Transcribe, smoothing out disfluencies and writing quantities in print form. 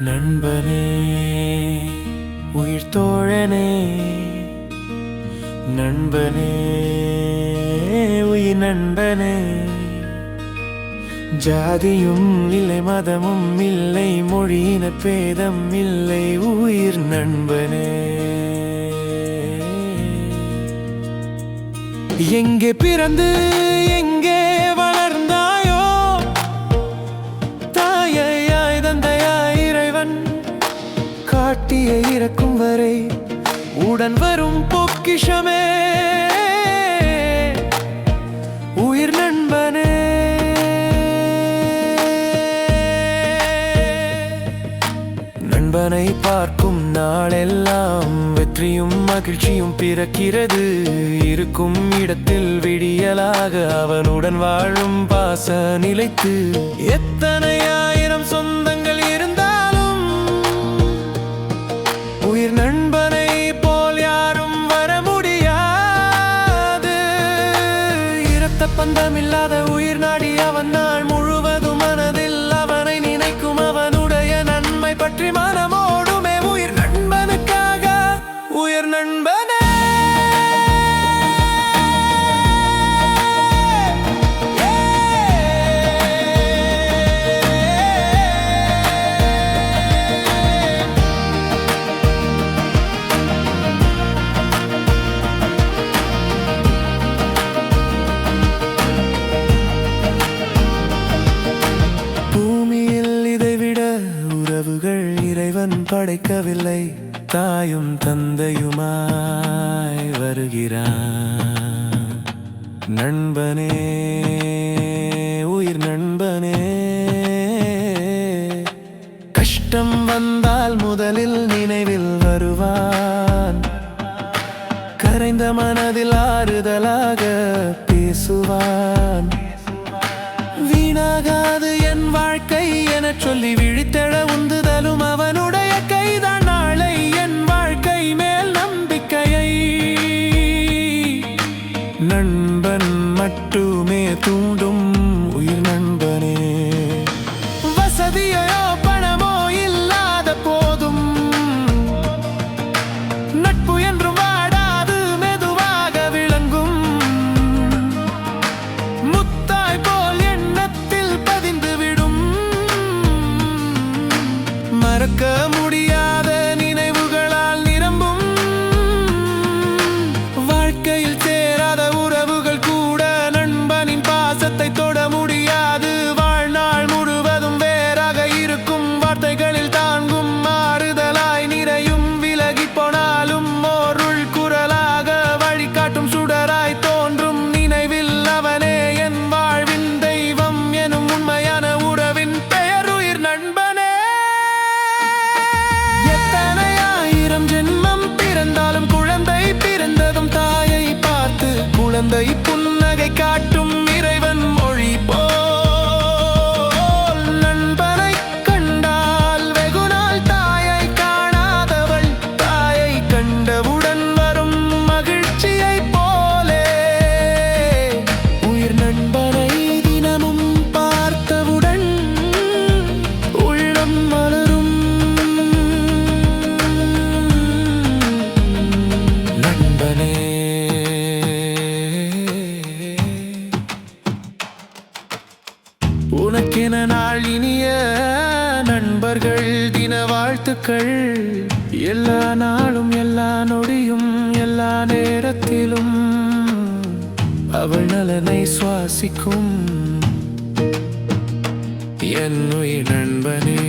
நண்பனே, உயிர் தோழனே, நண்பனே, உயிர் நண்பனே. ஜாதியும் இல்லை, மதமும் இல்லை, மொழியின பேதம் இல்லை, உயிர் நண்பனே. எங்கே பிறந்து எங்கே வளர்ந்தாயோ, தாயாய் தந்தையாய் இறைவன் காட்டிய இறக்கும் வரை உடன் வரும் பொக்கிஷமே உயிர் நண்பனே. நண்பனை பார்க்கும் நாளெல்லாம் வெற்றியும் மகிழ்ச்சியும் பிறக்கிறது. இருக்கும் இடத்தில் விடியலாக அவனுடன் வாழும் பாச நிலைத்து. எத்தனை ஆயிரம் சொந்தங்கள் இருந்தாலும் உயிர் நண்பனை போல் யாரும் வர முடியாது. இரத்த பந்தமில்லாத உயிர் நாடி அவன் நாள் முழுவதும் மனதில் அவனை நினைக்கும். அவனுடைய நன்மை பற்றி மனமோடுமே உயிர் நண்பனுக்காக. உயிர் நண்பனே, இறைவன் படைக்கவில்லை, தாயும் தந்தையுமாய் வருகிறான். நண்பனே, உயிர் நண்பனே. கஷ்டம் வந்தால் முதலில் நினைவில் வருவான். கரைந்த மனதில் ஆறுதலாக பேசுவான். வீணாகாது என் வாழ்க்கை என சொல்லி விழித்தெழ உந்துதலும் அவனுடைய கைதான். நாளை என் வாழ்க்கை மேல் நம்பிக்கையை நண்பன் மட்டுமே தூண்டும். உயிர் நண்பனே, வசதியோ பணமோ இல்லாத போதும் நட்பு என்றும் வாடாது மெதுவாக விளங்கும். முத்தாய் போல் எண்ணத்தில் பதிந்து விடும். மறக்க முடியாத நினைவுகளால் நிரம்பும். வாழ்க்கையில் சேராத உறவுகள் கூட நண்பனின் பாசத்தை தொட முடியாது. வாழ்நாள் முழுவதும் வேறாக இருக்கும். வார்த்தைகளில் தாங்கும் மாறுதலாய் நிறையும். விலகி போனாலும் ஓருள் குரலாக வழிகாட்டும் சுடராய் தோன்றும். நினைவில் அவனே என் வாழ்வின் தெய்வம் எனும் உண்மையான உறவின் பெயர் உயிர் நண்பனே. எத்தனை ஆயிரம் ஜென்மம் பிறந்தாலும் குழந்தை பிறந்ததும் தாயை பார்த்து குழந்தை புன்னகை காட்டும். இறைவன் மொழி போல் நண்பனை கண்டால் வெகுநாள் தாயை காணாதவள். தாயை கண்டவுடன் வரும் மகிழ்ச்சியை போலே உயிர் நண்பனை தினமும் பார்த்தவுடன் உள்ளம் மலரும். நண்பனே, உனக்கென நாள் இனிய நண்பர்கள் தின வாழ்த்துக்கள். எல்லா நாளும் எல்லா நொடியும் எல்லா நேரத்திலும் அவள் நலனை சுவாசிக்கும் என் உயிர் நண்பனே.